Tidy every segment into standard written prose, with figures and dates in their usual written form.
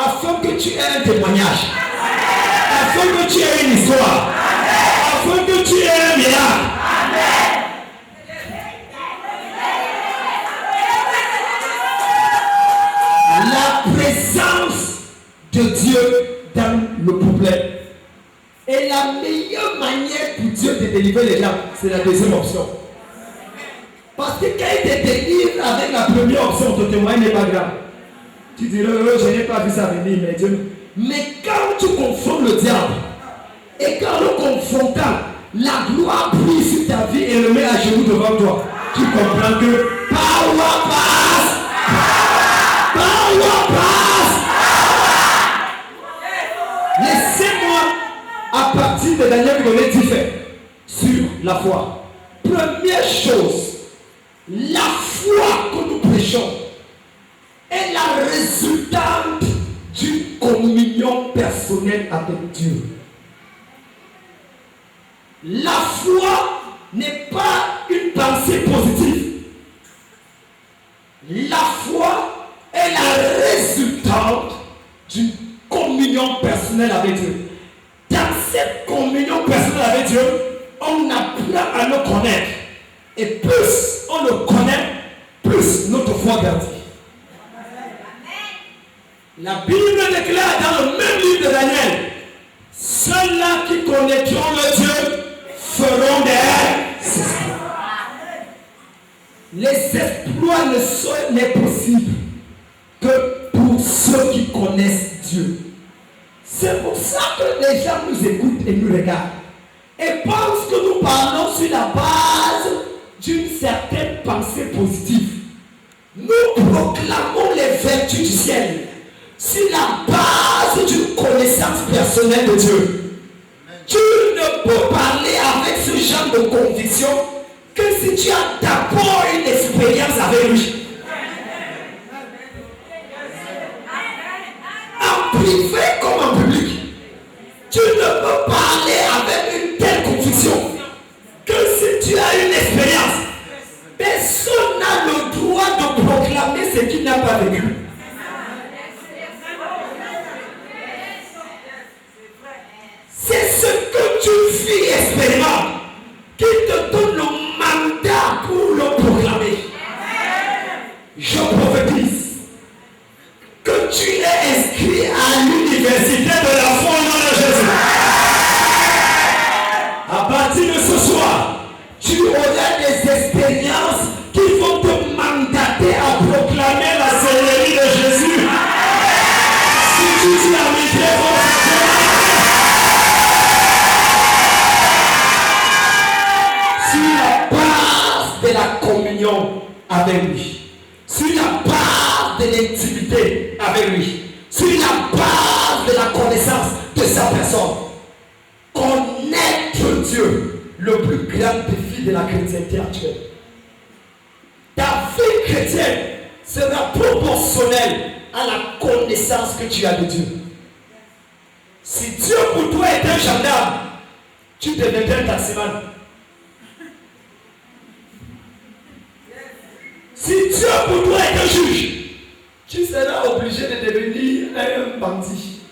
afin que tu aies un témoignage, afin que tu aies une histoire, afin que tu aies un miracle. La présence de Dieu dans le problème. Et la meilleure manière pour Dieu de délivrer les gens, c'est la deuxième option. Parce que quand il te délivre avec la première option, ton témoignage n'est pas grave. Tu dirais, je n'ai pas vu ça venir, mais Dieu. Mais quand tu confrontes le diable, et quand le confrontant, la gloire brille sur ta vie et le met à genoux devant toi, tu comprends que power pass, power pass. Laissez-moi, à partir de Daniel, vous donner 10 faits sur la foi. Première chose, la foi que nous prêchons est la résultante d'une communion personnelle avec Dieu. La foi n'est pas une pensée positive. La foi est la résultante d'une communion personnelle avec Dieu. Dans cette communion personnelle avec Dieu, on apprend à le connaître. Et plus on le connaît, plus notre foi grandit. La Bible déclare dans le même livre de Daniel, ceux-là qui connaîtront le Dieu feront des exploits. Les exploits n'est possible que pour ceux qui connaissent Dieu. C'est pour ça que les gens nous écoutent et nous regardent et pensent que nous parlons sur la base d'une certaine pensée positive. Nous proclamons les vertus du ciel sur la base d'une connaissance personnelle de Dieu. Tu ne peux parler avec ce genre de conviction que si tu as d'abord une expérience avec lui. En privé comme en public, tu ne peux parler avec une telle conviction que si tu as une expérience. Personne n'a le droit de proclamer ce qu'il n'a pas vécu. C'est ce que tu vis expérimentes qui te donne le mandat pour le proclamer. Je prophétise que tu es inscrit à l'université de la foi au nom de Jésus. À partir de ce soir, tu auras des expériences qui vont te mandater à proclamer la Seigneurie de Jésus. Si tu dis la vérité, sur la base de la communion avec lui, sur la base de l'intimité avec lui, sur la base de la connaissance de sa personne. Connaître Dieu, le plus grand défi de la chrétienté actuelle. Ta vie chrétienne sera proportionnelle à la connaissance que tu as de Dieu. Si Dieu pour toi est un gendarme, tu deviendras un taximan. Si Dieu pour toi est un juge, tu seras obligé de devenir un bandit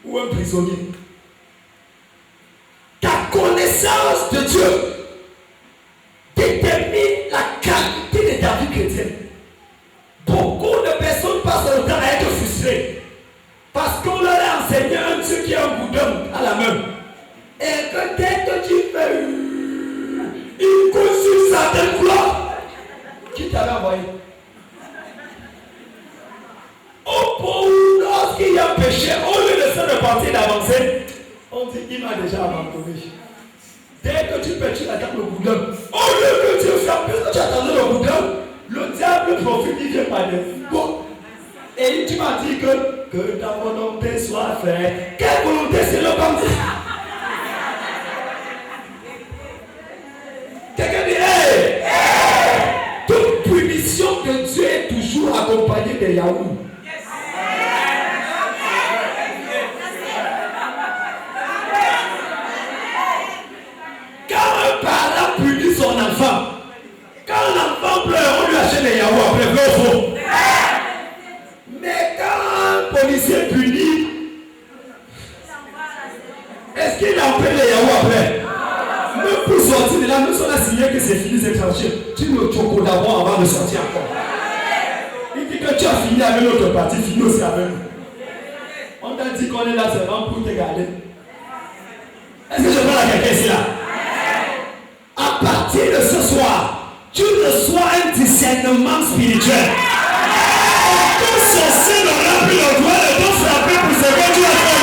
ou un prisonnier. Ta connaissance de Dieu détermine la qualité de ta vie chrétienne. Beaucoup de personnes passent le temps à être frustrées parce qu'on leur a enseigné un Dieu qui a un boudin à la main. Et que dès que tu fais une course sur certaines gloires, qui t'avait envoyé? Au point où lorsqu'il y a un péché, au lieu de se repentir d'avancer, on dit qu'il m'a déjà abandonné. Dès que tu pèches, tu attends le boudin. Au lieu que Dieu fasse, puisque tu attendais le boudin, le diable profite, il vient par des bon. Et tu m'as dit que ta volonté soit faite. Quelle volonté c'est le bandit? Quelqu'un dit, hey! Toute punition de Dieu est toujours accompagnée de Yahoo. Quand un parent punit son enfant, quand l'enfant pleure, on lui achète les Yahoo après, vrai ou faux? Mais quand un policier puni, est-ce qu'il appelle les Yahoo après? Même pour sortir de là, nous sommes signé que c'est fini, c'est tranché. Tu me choco d'abord avant de sortir encore. Il dit que tu as fini avec notre parti, fini aussi avec nous. On t'a dit qu'on est là seulement pour te garder. Est-ce que je parle à quelqu'un ici là? À partir de ce soir, tu reçois un discernement spirituel. Ton sorcier n'aura plus le droit de te frapper pour ce que tu as fait.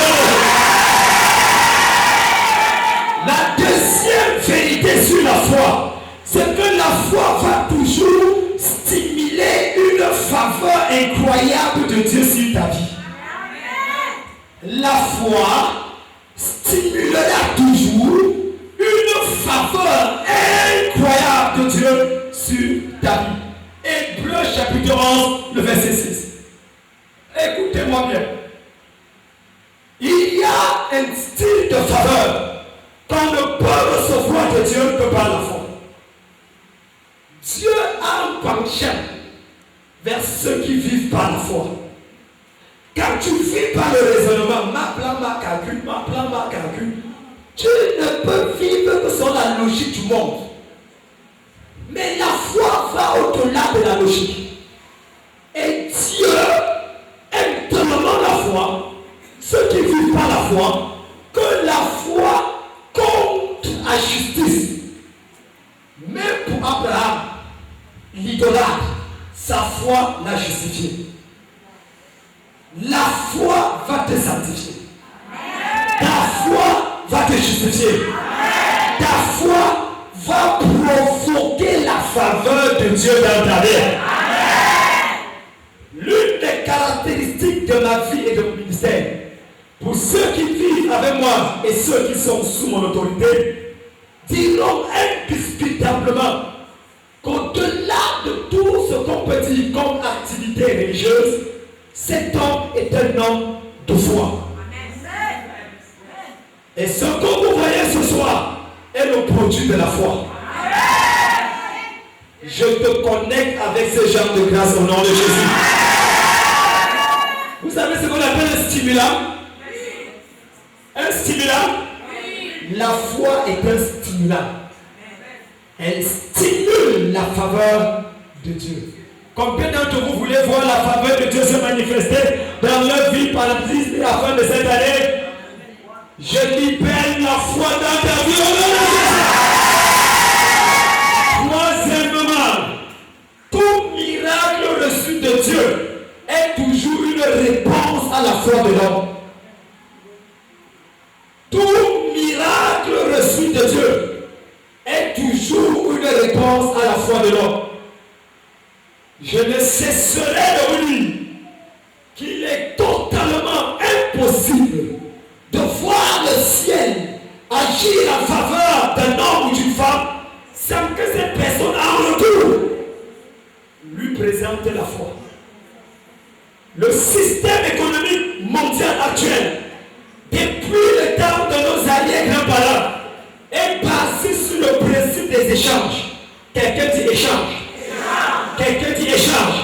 La deuxième vérité sur la foi, c'est que la foi va toujours stimuler une faveur incroyable de Dieu sur ta vie. La foi stimulera toujours une faveur incroyable de Dieu sur ta vie. Hébreux chapitre 11, le verset 6. Écoutez-moi bien. Il y a un style de faveur qu'on ne peut recevoir de Dieu que par la foi. Dieu a un penchant vers ceux qui vivent par la foi. Quand tu vis par le raisonnement, ma plan, ma calcul, tu ne peux vivre que selon la logique du monde. Mais la foi va au-delà de la logique. Et Dieu aime tellement la foi, ceux qui vivent par la foi, que la foi compte à justice. Même pour Abraham, l'idolâtre, sa foi l'a justifié. La foi va te sanctifier. Ta foi va te justifier. Ta foi va provoquer la faveur de Dieu dans ta vie. L'une des caractéristiques de ma vie et de mon ministère, pour ceux qui vivent avec moi et ceux qui sont sous mon autorité, diront indiscutablement qu'au-delà de tout ce qu'on peut dire comme activité religieuse, cet homme est un homme de foi. Et ce que vous voyez ce soir est le produit de la foi. Je te connecte avec ce genre de grâce au nom de Jésus. Vous savez ce qu'on appelle un stimulant? Un stimulant? La foi est un stimulant. Elle stimule la faveur de Dieu. Combien d'entre vous voulez voir la faveur de Dieu se manifester dans leur vie par la fin de cette année? Je libère la foi dans ta vie. Troisièmement, tout miracle reçu de Dieu est toujours une réponse à la foi de l'homme. Tout miracle reçu de Dieu est toujours une réponse à la foi de l'homme. Je ne cesserai de vous dire qu'il est totalement impossible de voir le ciel agir en faveur d'un homme ou d'une femme sans que cette personne en retour lui présente la foi. Le système économique mondial actuel, depuis le temps de nos alliés grands-parents, est basé sur le principe des échanges. Quelqu'un dit échange. Quelqu'un dit échange.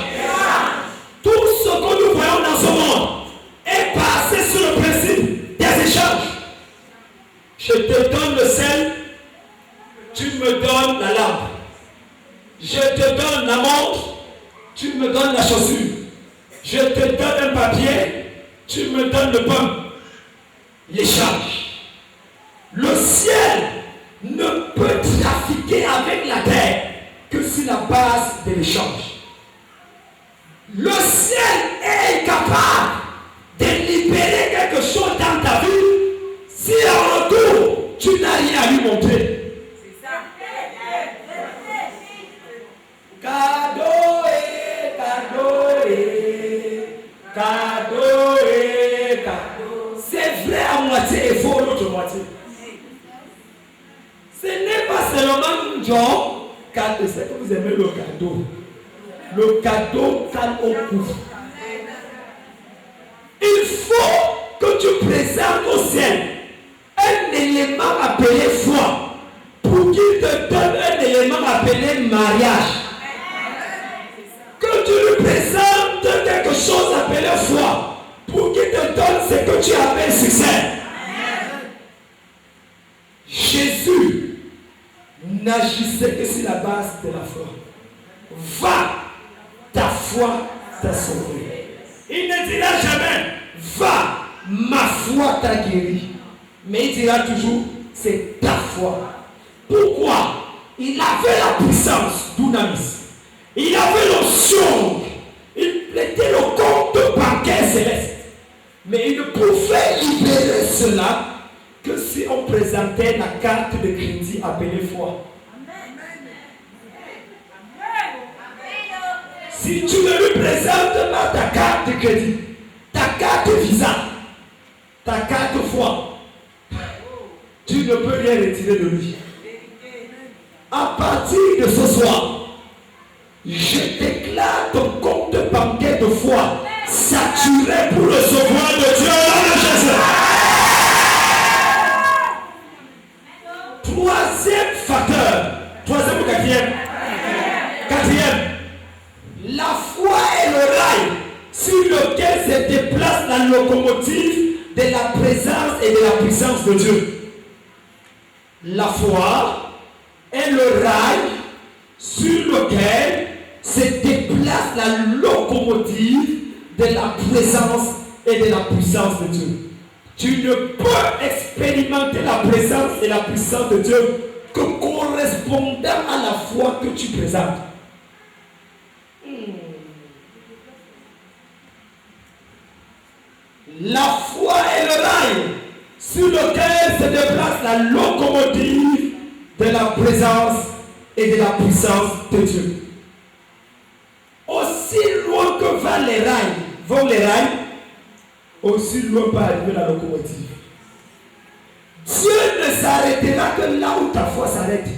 Tout ce que nous voyons dans ce monde est basé sur le principe des échanges. Je te donne le sel, tu me donnes la lampe. Je te donne la montre, tu me donnes la chaussure. Je te donne un papier, tu me donnes le pain. L'échange. Le ciel ne peut trafiquer avec la terre que sur la base de l'échange. Le ciel est incapable de libérer quelque chose dans ta vie si en retour tu n'as rien à lui montrer. C'est ça. Cadeau et cadeau et cadeau et cadeau. C'est vrai à moitié et faux l'autre moitié. Ce n'est pas seulement un job. C'est que vous aimez le cadeau. Le cadeau calme au cou. Il faut que tu présentes au ciel un élément appelé foi pour qu'il te donne un élément appelé mariage. Que tu lui présentes quelque chose appelé foi pour qu'il te donne ce que tu appelles succès. Jésus n'agissait que sur la base de la foi. Va, ta foi t'a sauvé. Il ne dira jamais, va, ma foi t'a guéri. Mais il dira toujours, c'est ta foi. Pourquoi? Il avait la puissance d'Unamis. Il avait l'onction. Il était le compte bancaire céleste. Mais il ne pouvait libérer cela que si on présentait la carte de crédit appelée foi. Si tu ne lui présentes pas ta carte de crédit, ta carte Visa, ta carte foi, tu ne peux rien retirer de lui. À partir de ce soir, je déclare ton compte bancaire de foi saturé pour recevoir de Dieu dans le Jésus. Troisième facteur, troisième ou quatrième? Quatrième, la foi est le rail sur lequel se déplace la locomotive de la présence et de la puissance de Dieu. La foi est le rail sur lequel se déplace la locomotive de la présence et de la puissance de Dieu. Tu ne peux expérimenter la présence et la puissance de Dieu que correspondant à la foi que tu présentes. La foi est le rail sur lequel se déplace la locomotive de la présence et de la puissance de Dieu. Aussi loin que vont les rails, aussi loin peut arriver la locomotive. Dieu ne s'arrêtera que là où ta foi s'arrête.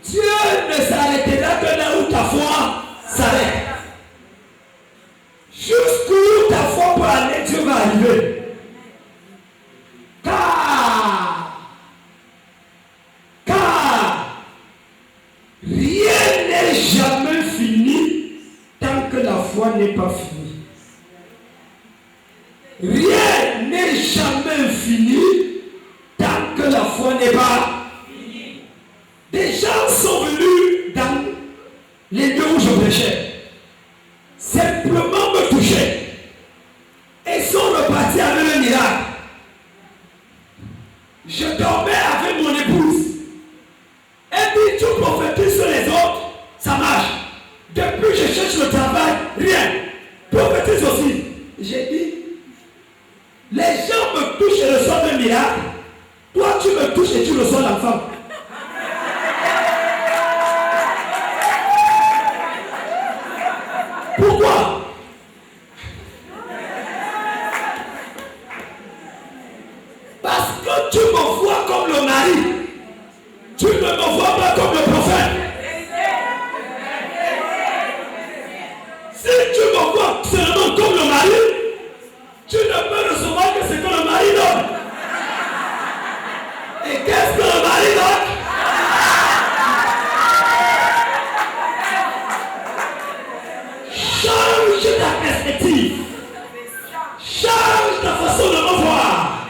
Dieu ne s'arrêtera que là où ta foi s'arrête. Jusqu'où ta foi peut aller, Dieu va arriver. Car rien n'est jamais fini tant que la foi n'est pas finie. Rien n'est jamais fini tant que la foi n'est pas finie. Des gens sont venus dans les lieux où je prêchais, simplement me toucher, et sont repartis avec le miracle. Je dormais avec mon épouse. Elle dit, tu prophétises sur les autres, ça marche. Depuis je cherche le travail, rien. Prophétise aussi. J'ai dit, les gens me touchent et reçoivent un miracle. Toi tu me touches et tu reçois l'enfant. Pourquoi? Parce que tu me vois comme le mari. Tu ne me vois pas comme le prophète. Si tu me vois seulement comme le mari, tu ne peux recevoir que ce que le mari donne. Et qu'est-ce que le mari donne? Change ta perspective. Change ta façon de me voir.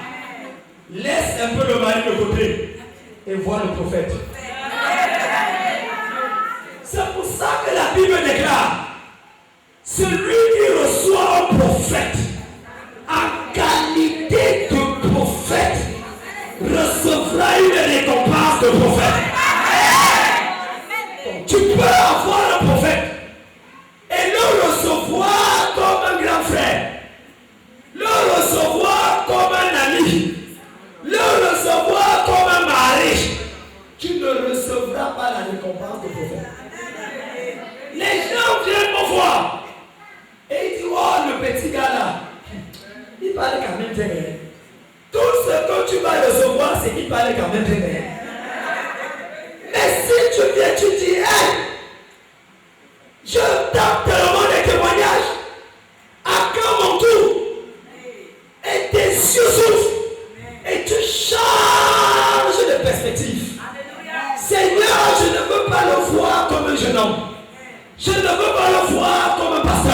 Laisse un peu le mari de côté et vois le prophète. C'est pour ça que la Bible déclare, celui qui reçoit un prophète en qualité de prophète recevra une récompense de prophète. Donc, tu peux avoir un prophète et le recevoir comme un grand frère, le recevoir comme un ami, le recevoir comme un mari. Tu ne recevras pas la récompense de prophète. Les gens viennent me voir et ils disent, oh le petit gars là, il parle quand même très bien. Tout ce que tu vas recevoir, c'est qu'il parle quand même très bien. Mais si tu viens, tu dis, hey, je tape tellement des témoignages, à quand mon tour? Et tes yeux s'ouvrent et tu changes de perspective. Seigneur, je ne veux pas le voir comme un jeune homme. Je ne veux pas le voir comme un pasteur.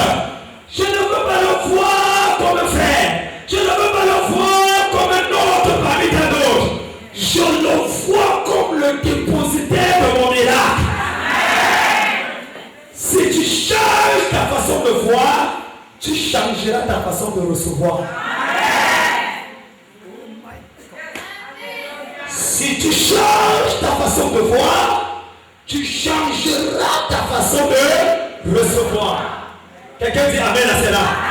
tu changeras ta façon de recevoir. Si tu changes ta façon de voir, tu changeras ta façon de recevoir. Quelqu'un dit amen à cela.